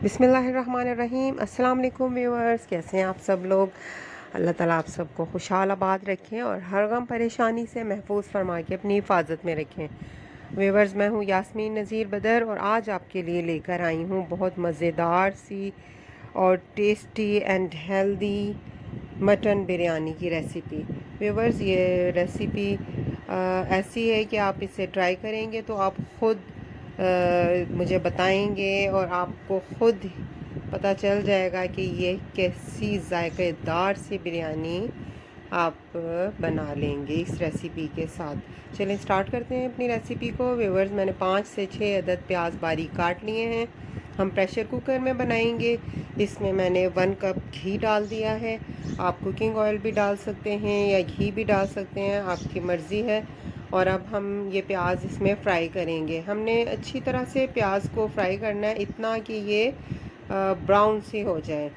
बिस्मिल्लाहिर्रहमानिर्रहीम। अस्सलाम वालेकुम व्यूअर्स, कैसे हैं आप सब लोग। अल्लाह ताला आप सबको खुशहाल आबाद रखें और हर गम परेशानी से महफूज फरमा के अपनी हिफाजत में रखें। व्यूअर्स, मैं हूँ यास्मीन नज़ीर बदर और आज आपके लिए लेकर आई हूँ बहुत मज़ेदार सी और tasty and healthy mutton biryani की रेसिपी। व्यूअर्स, ये रेसिपी ऐसी है कि आप इसे ट्राई करेंगे तो आप ख़ुद मुझे बताएंगे और आपको ख़ुद पता चल जाएगा कि ये कैसी जायकेदार सी बिरयानी आप बना लेंगे इस रेसिपी के साथ। चलें स्टार्ट करते हैं अपनी रेसिपी को। व्यूअर्स, मैंने 5 से 6 अदद प्याज बारीक काट लिए हैं। हम प्रेशर कुकर में बनाएंगे। इसमें मैंने 1 कप घी डाल दिया है। आप कुकिंग ऑयल भी डाल सकते हैं या घी भी डाल सकते हैं, आपकी मर्ज़ी है। और अब हम ये प्याज इसमें फ्राई करेंगे। हमने अच्छी तरह से प्याज को फ्राई करना है, इतना कि ये ब्राउन सी हो जाए।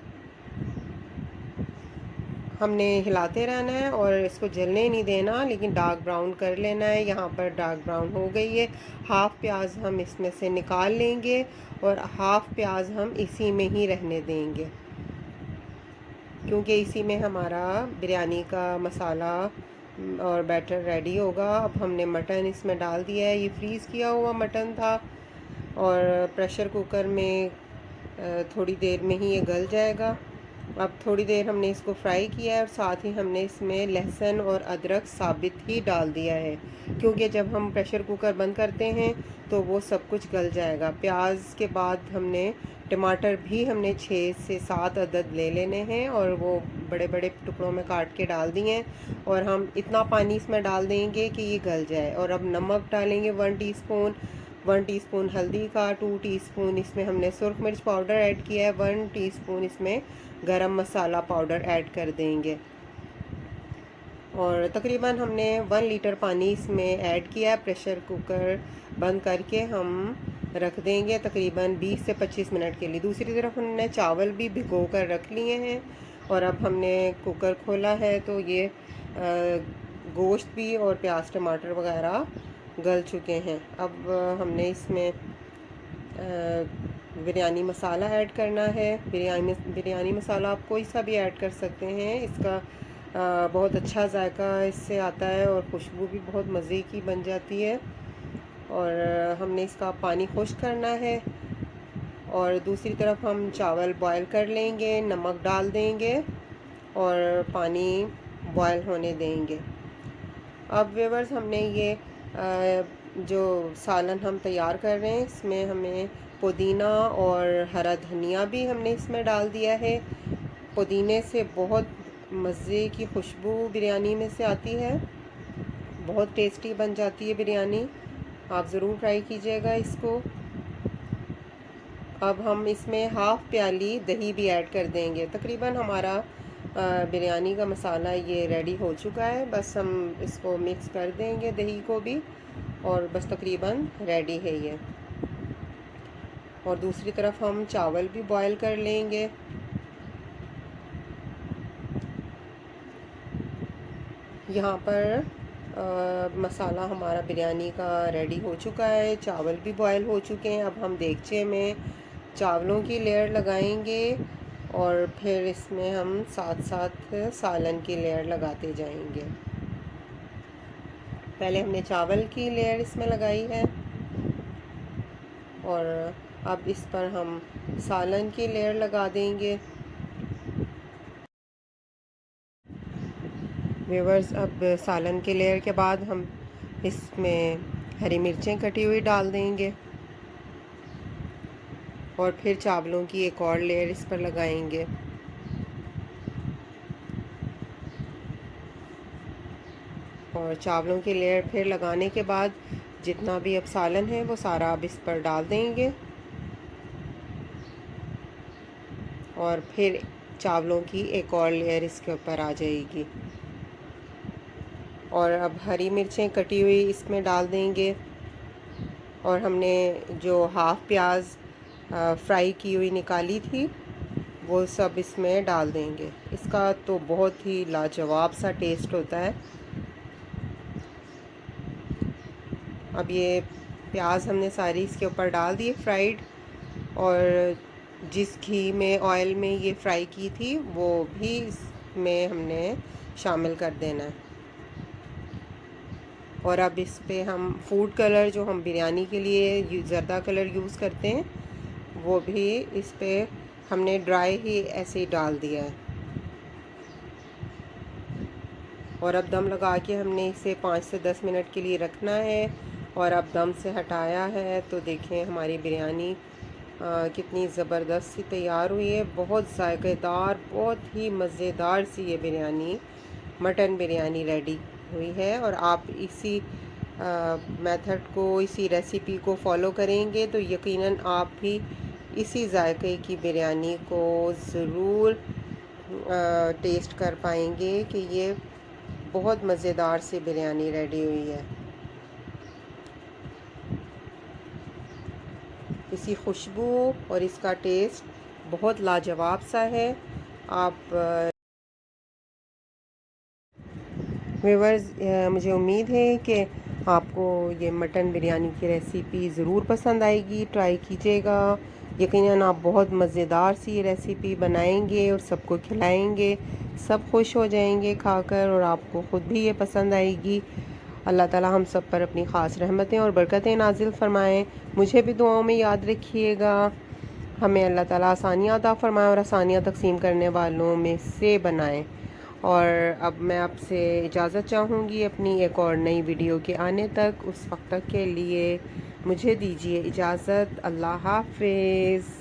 हमने हिलाते रहना है और इसको जलने नहीं देना, लेकिन डार्क ब्राउन कर लेना है। यहाँ पर डार्क ब्राउन हो गई है। हाफ़ प्याज हम इसमें से निकाल लेंगे और हाफ़ प्याज हम इसी में ही रहने देंगे, क्योंकि इसी में हमारा बिरयानी का मसाला और बैटर रेडी होगा। अब हमने मटन इसमें डाल दिया है। ये फ्रीज़ किया हुआ मटन था और प्रेशर कुकर में थोड़ी देर में ही ये गल जाएगा। अब थोड़ी देर हमने इसको फ्राई किया है और साथ ही हमने इसमें लहसुन और अदरक साबित ही डाल दिया है, क्योंकि जब हम प्रेशर कुकर बंद करते हैं तो वो सब कुछ गल जाएगा। प्याज के बाद हमने टमाटर भी हमने 6 से 7 अदद ले लेने हैं और वो बड़े बड़े टुकड़ों में काट के डाल दिए हैं। और हम इतना पानी इसमें डाल देंगे कि ये गल जाए। और अब नमक डालेंगे 1 टीस्पून, 1 टीस्पून हल्दी का, 2 टीस्पून इसमें हमने सुरख मिर्च पाउडर ऐड किया है, 1 टीस्पून इसमें गरम मसाला पाउडर ऐड कर देंगे। और तकरीबन हमने 1 लीटर पानी इसमें ऐड किया है। प्रेशर कुकर बंद करके हम रख देंगे तकरीबन 20 से 25 मिनट के लिए। दूसरी तरफ हमने चावल भी भिगो कर रख लिए हैं और अब हमने कुकर खोला है तो ये गोश्त भी और प्याज टमाटर वगैरह गल चुके हैं। अब हमने इसमें बिरयानी मसाला ऐड करना है। बिरयानी मसाला आप कोई सा भी ऐड कर सकते हैं। इसका बहुत अच्छा जायका इससे आता है और खुशबू भी बहुत मज़े की बन जाती है। और हमने इसका पानी खुश्क करना है और दूसरी तरफ हम चावल बॉयल कर लेंगे, नमक डाल देंगे और पानी बॉयल होने देंगे। अब व्यूअर्स, हमने ये जो सालन हम तैयार कर रहे हैं इसमें हमें पुदीना और हरा धनिया भी हमने इसमें डाल दिया है। पुदीने से बहुत मज़े की खुशबू बिरयानी में से आती है, बहुत टेस्टी बन जाती है बिरयानी। आप ज़रूर ट्राई कीजिएगा इसको। अब हम इसमें हाफ़ प्याली दही भी ऐड कर देंगे। तकरीबन हमारा बिरयानी का मसाला ये रेडी हो चुका है। बस हम इसको मिक्स कर देंगे दही को भी और बस तकरीबन रेडी है ये। और दूसरी तरफ हम चावल भी बॉयल कर लेंगे। यहाँ पर मसाला हमारा बिरयानी का रेडी हो चुका है, चावल भी बॉयल हो चुके हैं। अब हम देगचे में चावलों की लेयर लगाएंगे और फिर इसमें हम साथ साथ सालन की लेयर लगाते जाएंगे। पहले हमने चावल की लेयर इसमें लगाई है और अब इस पर हम सालन की लेयर लगा देंगे। व्यूअर्स, अब सालन के लेयर के बाद हम इसमें हरी मिर्चें कटी हुई डाल देंगे और फिर चावलों की एक और लेयर इस पर लगाएंगे। और चावलों की लेयर फिर लगाने के बाद जितना भी अब सालन है वो सारा अब इस पर डाल देंगे और फिर चावलों की एक और लेयर इसके ऊपर आ जाएगी। और अब हरी मिर्चें कटी हुई इसमें डाल देंगे और हमने जो हाफ़ प्याज फ्राई की हुई निकाली थी वो सब इसमें डाल देंगे। इसका तो बहुत ही लाजवाब सा टेस्ट होता है। अब ये प्याज हमने सारी इसके ऊपर डाल दी फ्राइड और जिस घी में ऑयल में ये फ्राई की थी वो भी इसमें हमने शामिल कर देना है। और अब इस पे हम फूड कलर जो हम बिरयानी के लिए ज़र्दा कलर यूज़ करते हैं वो भी इस पे हमने ड्राई ही ऐसे ही डाल दिया है। और अब दम लगा के हमने इसे 5 से 10 मिनट के लिए रखना है। और अब दम से हटाया है तो देखें हमारी बिरयानी कितनी ज़बरदस्त सी तैयार हुई है। बहुत जायकेदार, बहुत ही मज़ेदार सी ये बिरयानी, मटन बिरयानी रेडी हुई है। और आप इसी मेथड को, इसी रेसिपी को फॉलो करेंगे तो यकीनन आप भी इसी जायके की बिरयानी को ज़रूर टेस्ट कर पाएंगे कि ये बहुत मज़ेदार सी बिरयानी रेडी हुई है। इसकी खुशबू और इसका टेस्ट बहुत लाजवाब सा है। आप व्यूअर्स, मुझे उम्मीद है कि आपको ये मटन बिरयानी की रेसिपी ज़रूर पसंद आएगी। ट्राई कीजिएगा, यकीनन आप बहुत मज़ेदार सी रेसिपी बनाएंगे और सबको खिलाएंगे। सब खुश हो जाएंगे खाकर और आपको ख़ुद भी ये पसंद आएगी। अल्लाह ताला हम सब पर अपनी ख़ास रहमतें और बरकतें नाजिल फ़रमाएँ। मुझे भी दुआओं में याद रखिएगा। हमें अल्लाह ताला आसानियाँ अता फ़रमाए और आसानियाँ तक़सीम करने वालों में से बनाएँ। और अब मैं आपसे इजाज़त चाहूँगी अपनी एक और नई वीडियो के आने तक। उस वक्त तक के लिए मुझे दीजिए इजाज़त। अल्लाह हाफ़िज़।